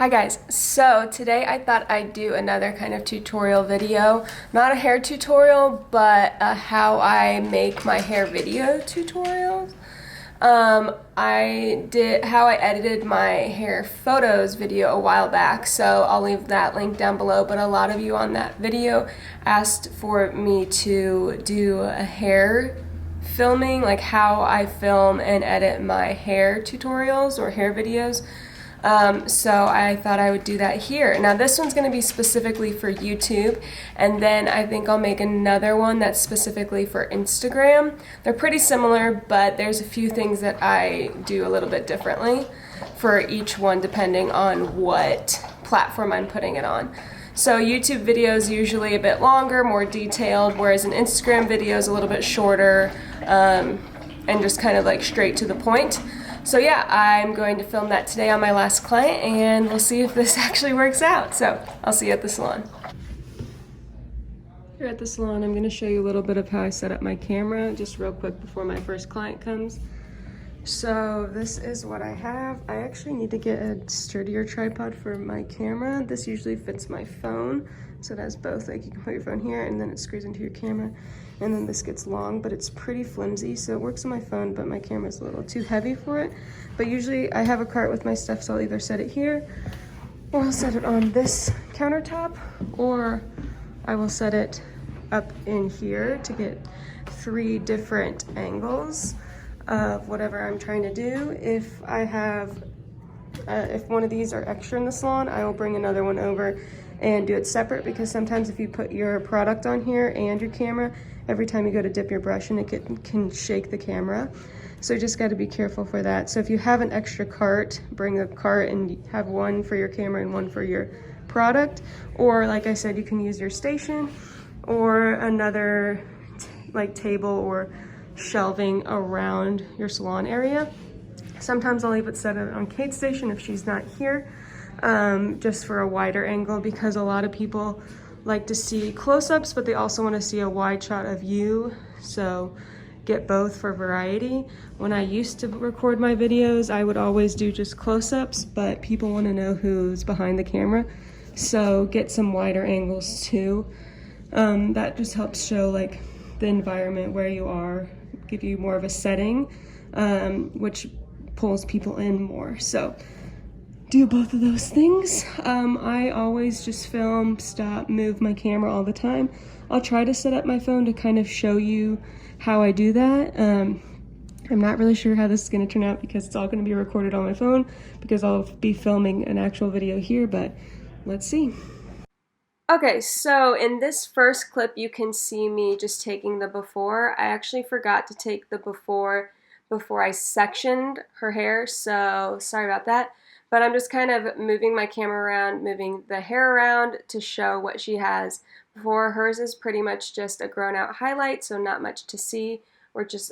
Hi guys, so today I thought I'd do another kind of tutorial video. Not a hair tutorial, but a how I make my hair video tutorial. I did how I edited my hair photos video a while back, so I'll leave that link down below, but a lot of you on that video asked for me to do a hair filming, like how I film and edit my hair tutorials or hair videos. So I thought I would do that here. Now this one's going to be specifically for YouTube, and then I think I'll make another one that's specifically for Instagram. They're pretty similar, but there's a few things that I do a little bit differently for each one depending on what platform I'm putting it on. So YouTube video is usually a bit longer, more detailed, whereas an Instagram video is a little bit shorter and just kind of like straight to the point. So yeah, I'm going to film that today on my last client, and we'll see if this actually works out. So I'll see you at the salon. Here at the salon, I'm going to show you a little bit of how I set up my camera just real quick before my first client comes. So this is what I have. I actually need to get a sturdier tripod for my camera. This usually fits my phone. So it has both, like you can put your phone here and then it screws into your camera. And then this gets long, but it's pretty flimsy. So it works on my phone, but my camera's a little too heavy for it. But usually I have a cart with my stuff, so I'll either set it here or I'll set it on this countertop, or I will set it up in here to get 3 different angles of whatever I'm trying to do. If I have, if one of these are extra in the salon, I will bring another one over and do it separate, because sometimes if you put your product on here and your camera, every time you go to dip your brush and it can shake the camera. So you just got to be careful for that. So if you have an extra cart, bring the cart and have one for your camera and one for your product. Or like I said, you can use your station or another like table or shelving around your salon area. Sometimes I'll even set it on Kate's station if she's not here, just for a wider angle, because a lot of people like to see close-ups, but they also want to see a wide shot of you, so get both for variety. When I used to record my videos, I would always do just close-ups, but people want to know who's behind the camera, so get some wider angles too. That just helps show like the environment where you are, give you more of a setting, which pulls people in more. So do both of those things. I always just film, stop, move my camera all the time. I'll try to set up my phone to kind of show you how I do that. I'm not really sure how this is going to turn out, because it's all going to be recorded on my phone, because I'll be filming an actual video here, but let's see. Okay, so in this first clip you can see me just taking the before. I actually forgot to take the before I sectioned her hair, so sorry about that. But I'm just kind of moving my camera around, moving the hair around to show what she has before. Hers is pretty much just a grown out highlight, so not much to see. We're just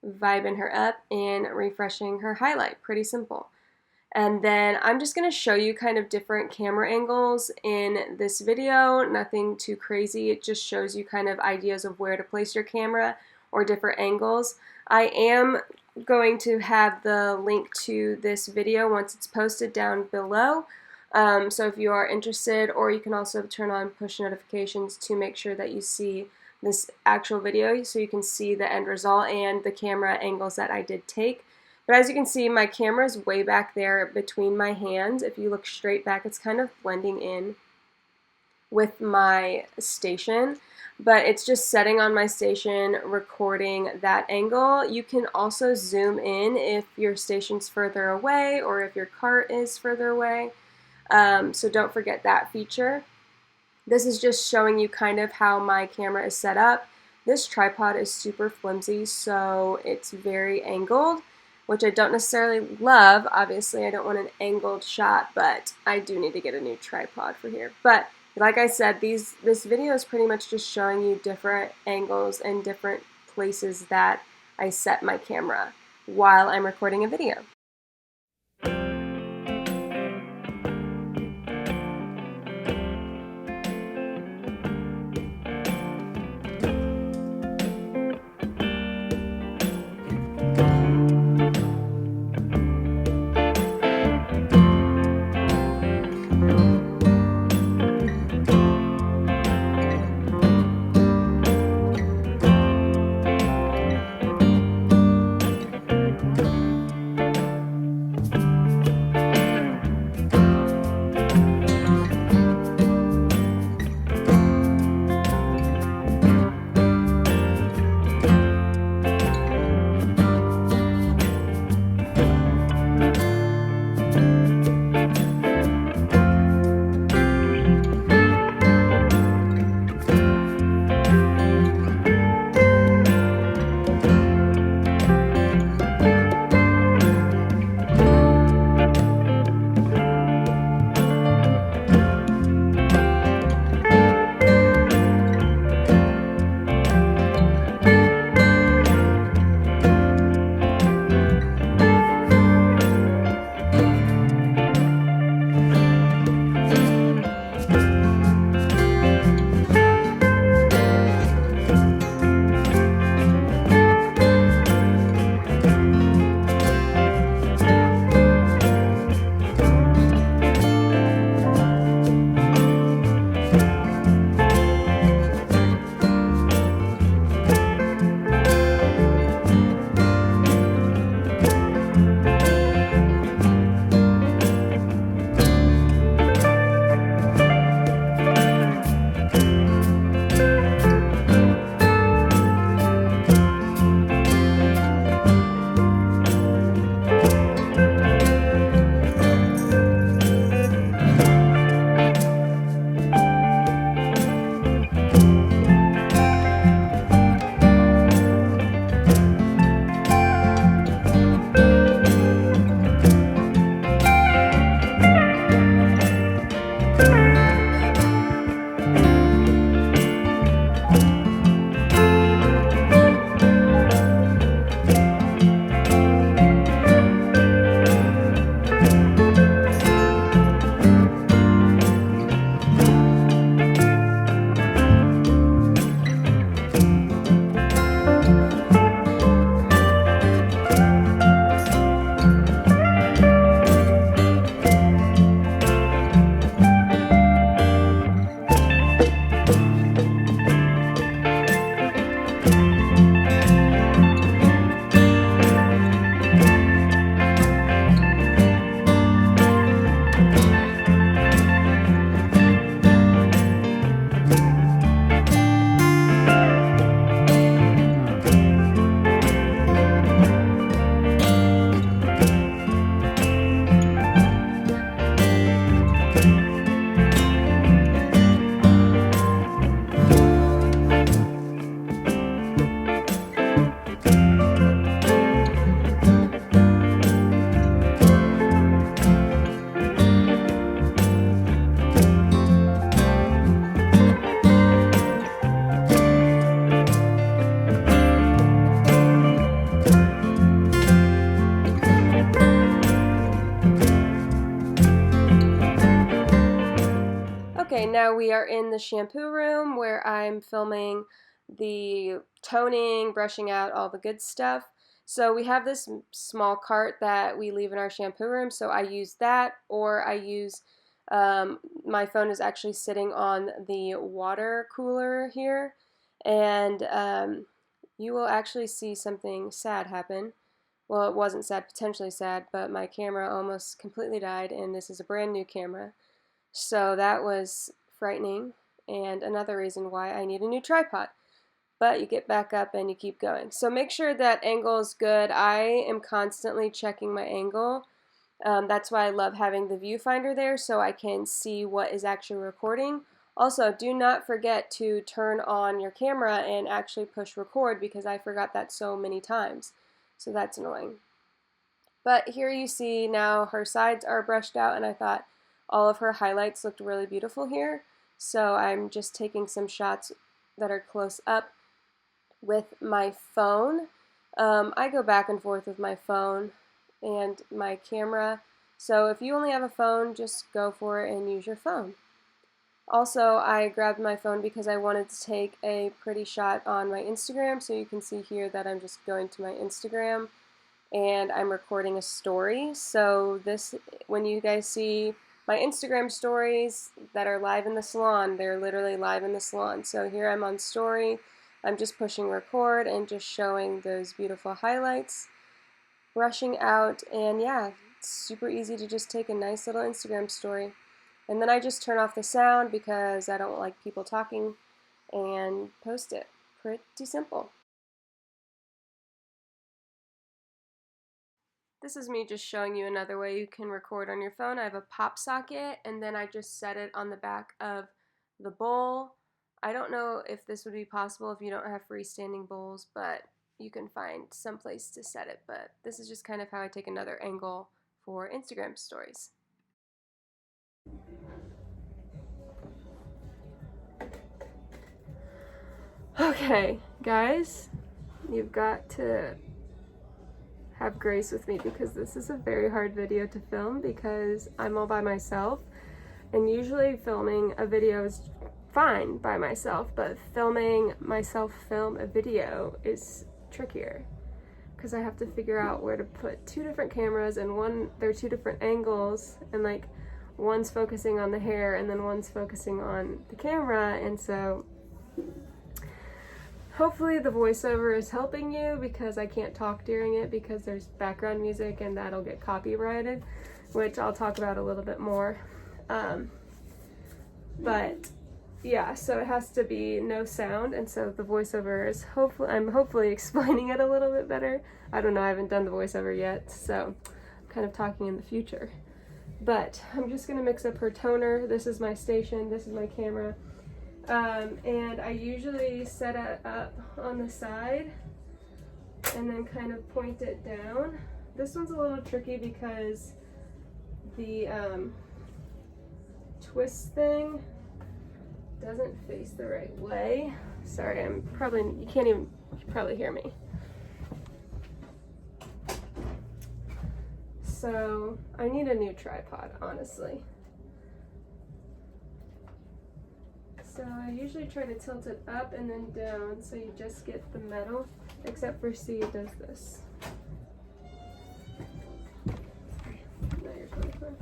vibing her up and refreshing her highlight. Pretty simple. And then I'm just going to show you kind of different camera angles in this video. Nothing too crazy. It just shows you kind of ideas of where to place your camera or different angles. I am going to have the link to this video once it's posted down below. So if you are interested, or you can also turn on push notifications to make sure that you see this actual video, so you can see the end result and the camera angles that I did take. But as you can see, my camera is way back there between my hands. If you look straight back, it's kind of blending in with my station, but it's just setting on my station, recording that angle. You can also zoom in if your station's further away or if your cart is further away, so don't forget that feature. This is just showing you kind of how my camera is set up. This tripod is super flimsy, so it's very angled, which I don't necessarily love. Obviously, I don't want an angled shot, but I do need to get a new tripod for here. But like I said, this video is pretty much just showing you different angles and different places that I set my camera while I'm recording a video. now we are in the shampoo room where I'm filming the toning, brushing out all the good stuff. So we have this small cart that we leave in our shampoo room, so I use that, or I use, my phone is actually sitting on the water cooler here, and you will actually see something sad happen. Well, it wasn't sad, potentially sad, but my camera almost completely died, and this is a brand new camera. So that was frightening, and another reason why I need a new tripod. But you get back up and you keep going. So make sure that angle is good. I am constantly checking my angle. That's why I love having the viewfinder there, so I can see what is actually recording. Also, do not forget to turn on your camera and actually push record, because I forgot that so many times. So that's annoying. But here you see now her sides are brushed out, and I thought all of her highlights looked really beautiful here. So I'm just taking some shots that are close up with my phone. I go back and forth with my phone and my camera. So if you only have a phone, just go for it and use your phone. Also, I grabbed my phone because I wanted to take a pretty shot on my Instagram. So you can see here that I'm just going to my Instagram and I'm recording a story. So this, when you guys see my Instagram stories that are live in the salon, they're literally live in the salon. So here I'm on story, I'm just pushing record and just showing those beautiful highlights, brushing out, and yeah, it's super easy to just take a nice little Instagram story. And then I just turn off the sound because I don't like people talking, and post it. Pretty simple. This is me just showing you another way you can record on your phone. I have a pop socket, and then I just set it on the back of the bowl. I don't know if this would be possible if you don't have freestanding bowls, but you can find some place to set it. But this is just kind of how I take another angle for Instagram stories. Okay, guys, you've got to have grace with me because this is a very hard video to film because I'm all by myself, and usually filming a video is fine by myself, but filming myself film a video is trickier because I have to figure out where to put two different cameras, and they're two different angles, and like one's focusing on the hair and then one's focusing on the camera, and so hopefully the voiceover is helping you because I can't talk during it because there's background music and that'll get copyrighted, which I'll talk about a little bit more. But yeah, so it has to be no sound, and so the voiceover is I'm hopefully explaining it a little bit better. I don't know, I haven't done the voiceover yet, so I'm kind of talking in the future. But I'm just gonna mix up her toner. This is my station, this is my camera. And I usually set it up on the side and then kind of point it down. This one's a little tricky because the twist thing doesn't face the right way. Sorry, you can probably hear me. So I need a new tripod, honestly. So I usually try to tilt it up and then down so you just get the metal, except for C, it does this. Sorry, now you're coming from.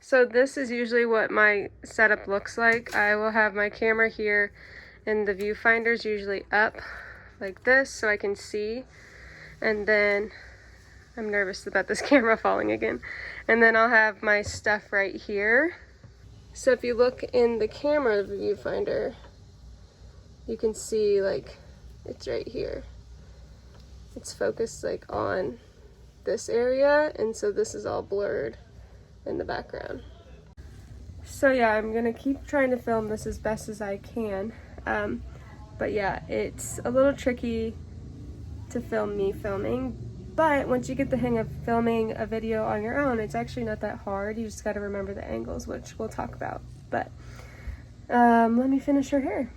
So this is usually what my setup looks like. I will have my camera here and the viewfinder's usually up like this so I can see, and then I'm nervous about this camera falling again. And then I'll have my stuff right here. So if you look in the camera viewfinder, you can see like it's right here. It's focused like on this area, and so this is all blurred in the background. So yeah, I'm gonna keep trying to film this as best as I can. But yeah, it's a little tricky to film me filming. But once you get the hang of filming a video on your own, it's actually not that hard. You just got to remember the angles, which we'll talk about. But let me finish her hair.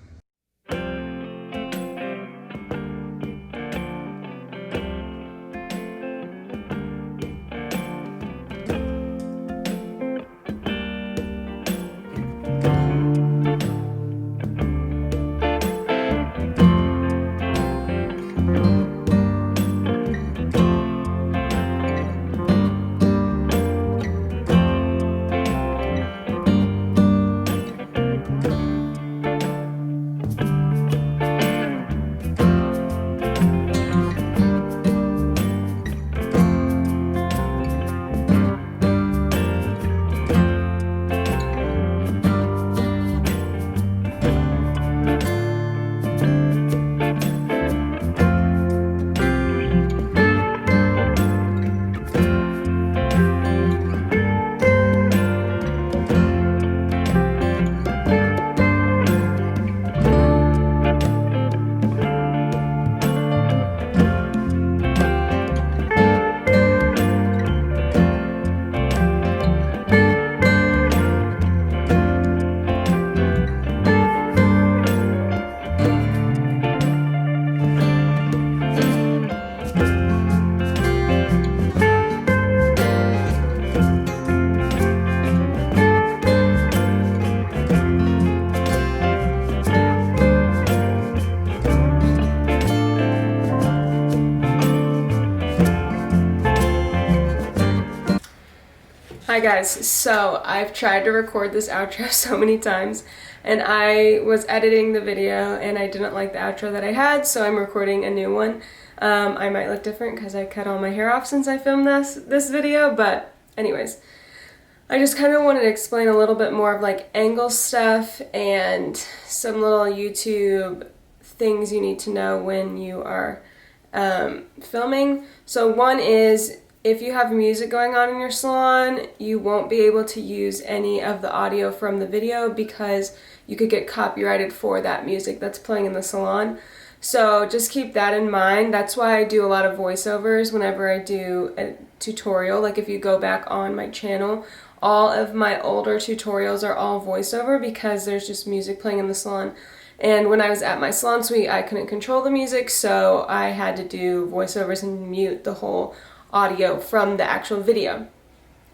Hi guys, so I've tried to record this outro so many times and I was editing the video and I didn't like the outro that I had, so I'm recording a new one. I might look different because I cut all my hair off since I filmed this video, but anyways, I just kind of wanted to explain a little bit more of like angle stuff and some little YouTube things you need to know when you are filming. So one is, if you have music going on in your salon, you won't be able to use any of the audio from the video because you could get copyrighted for that music that's playing in the salon. So just keep that in mind. That's why I do a lot of voiceovers whenever I do a tutorial. Like if you go back on my channel, all of my older tutorials are all voiceover because there's just music playing in the salon. And when I was at my salon suite, I couldn't control the music, so I had to do voiceovers and mute the whole audio from the actual video.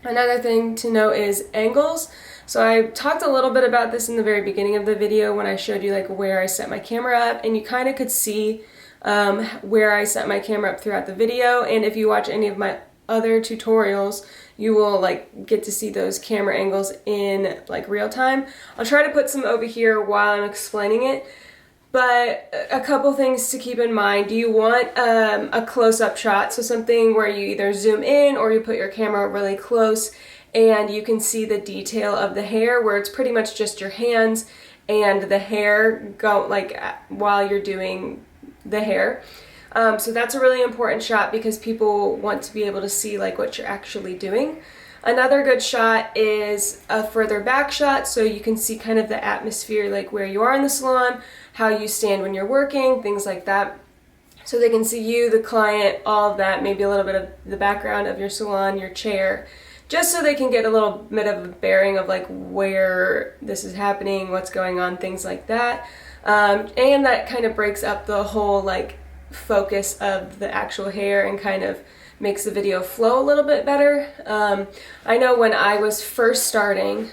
Another thing to know is angles. So I talked a little bit about this in the very beginning of the video when I showed you like where I set my camera up, and you kind of could see where I set my camera up throughout the video. And if you watch any of my other tutorials, you will like get to see those camera angles in like real time. I'll try to put some over here while I'm explaining it. But a couple things to keep in mind. Do you want a close-up shot? So something where you either zoom in or you put your camera really close and you can see the detail of the hair, where it's pretty much just your hands and the hair go like while you're doing the hair. So that's a really important shot because people want to be able to see like what you're actually doing. Another good shot is a further back shot, so you can see kind of the atmosphere, like where you are in the salon, how you stand when you're working, things like that. So they can see you, the client, all of that, maybe a little bit of the background of your salon, your chair, just so they can get a little bit of a bearing of like where this is happening, what's going on, things like that. And that kind of breaks up the whole like focus of the actual hair and kind of makes the video flow a little bit better. I know when I was first starting,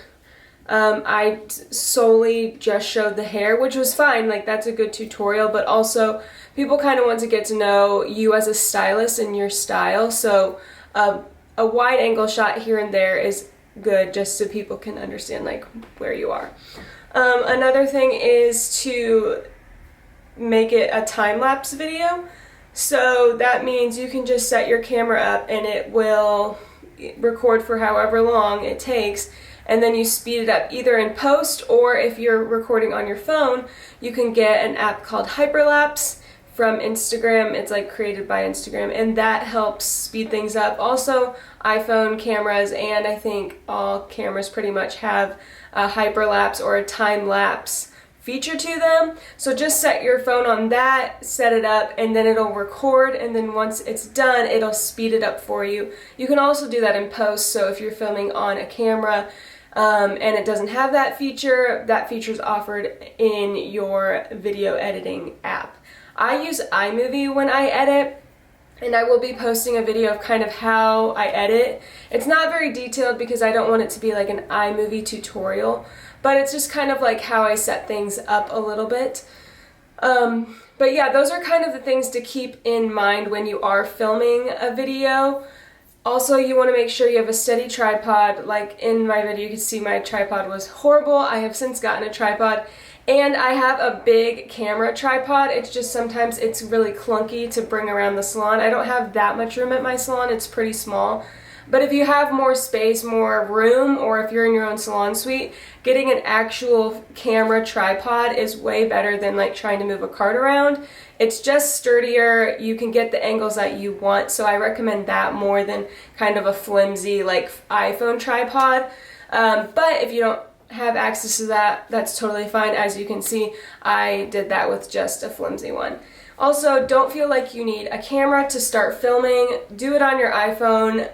I solely just showed the hair, which was fine, like that's a good tutorial, but also people kind of want to get to know you as a stylist and your style, so a wide angle shot here and there is good just so people can understand like where you are. Another thing is to make it a time-lapse video. So that means you can just set your camera up and it will record for however long it takes, and then you speed it up either in post, or if you're recording on your phone, you can get an app called Hyperlapse from Instagram. It's like created by Instagram, and that helps speed things up. Also, iPhone cameras and I think all cameras pretty much have a hyperlapse or a time-lapse feature to them. So just set your phone on that, set it up, and then it'll record, and then once it's done, it'll speed it up for you. You can also do that in post, so if you're filming on a camera and it doesn't have that feature is offered in your video editing app. I use iMovie when I edit, and I will be posting a video of kind of how I edit. It's not very detailed because I don't want it to be like an iMovie tutorial, but it's just kind of like how I set things up a little bit. But yeah, those are kind of the things to keep in mind when you are filming a video. Also, you want to make sure you have a steady tripod. Like in my video, you can see my tripod was horrible. I have since gotten a tripod, and I have a big camera tripod. It's just sometimes it's really clunky to bring around the salon. I don't have that much room at my salon. It's pretty small. But if you have more space, more room, or if you're in your own salon suite, getting an actual camera tripod is way better than like trying to move a cart around. It's just sturdier, you can get the angles that you want, so I recommend that more than kind of a flimsy like iPhone tripod. But if you don't have access to that, that's totally fine. As you can see, I did that with just a flimsy one. Also, don't feel like you need a camera to start filming. Do it on your iPhone.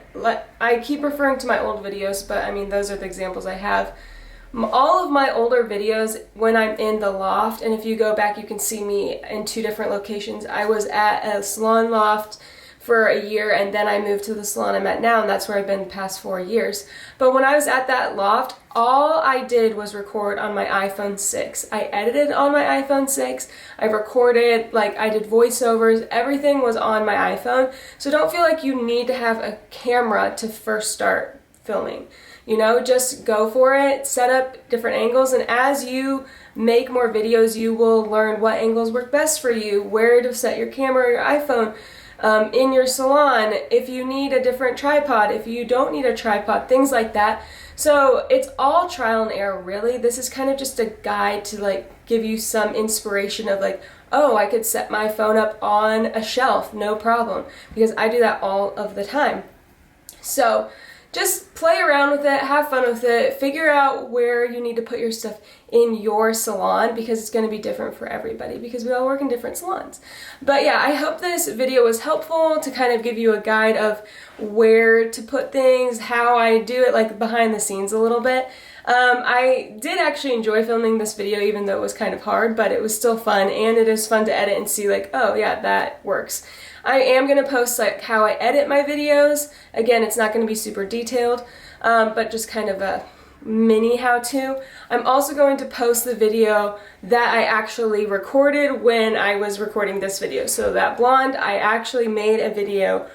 I keep referring to my old videos, but I mean, those are the examples I have. All of my older videos, when I'm in the loft, and if you go back, you can see me in 2 different locations. I was at a salon loft for a year, and then I moved to the salon I'm at now, and that's where I've been the past 4 years. But when I was at that loft, all I did was record on my iPhone 6. I edited on my iPhone 6, I recorded, like I did voiceovers, everything was on my iPhone. So don't feel like you need to have a camera to first start filming. You know, just go for it, set up different angles, and as you make more videos, you will learn what angles work best for you, where to set your camera or your iPhone in your salon, if you need a different tripod, if you don't need a tripod, things like that. So it's all trial and error, really. This is kind of just a guide to like give you some inspiration of like, oh, I could set my phone up on a shelf, no problem, because I do that all of the time. So just play around with it, have fun with it, figure out where you need to put your stuff in your salon, because it's going to be different for everybody because we all work in different salons. But yeah, I hope this video was helpful to kind of give you a guide of where to put things, how I do it, like behind the scenes a little bit. I did actually enjoy filming this video, even though it was kind of hard, but it was still fun, and it is fun to edit and see like, oh yeah, that works. I am going to post like how I edit my videos. Again, it's not going to be super detailed, but just kind of a mini how-to. I'm also going to post the video that I actually recorded when I was recording this video. So that blonde, I actually made a video,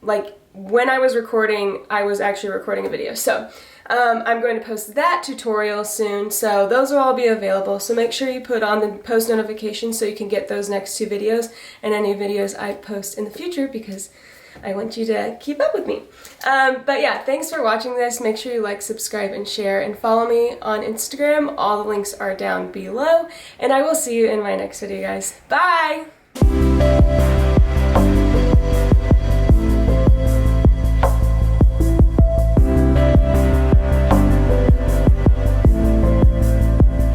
like when I was recording, I was actually recording a video. So I'm going to post that tutorial soon, so those will all be available. So make sure you put on the post notifications so you can get those next two videos and any videos I post in the future, because I want you to keep up with me. But yeah, thanks for watching this. Make sure you like, subscribe, and share, and follow me on Instagram. All the links are down below, and I will see you in my next video, guys. Bye!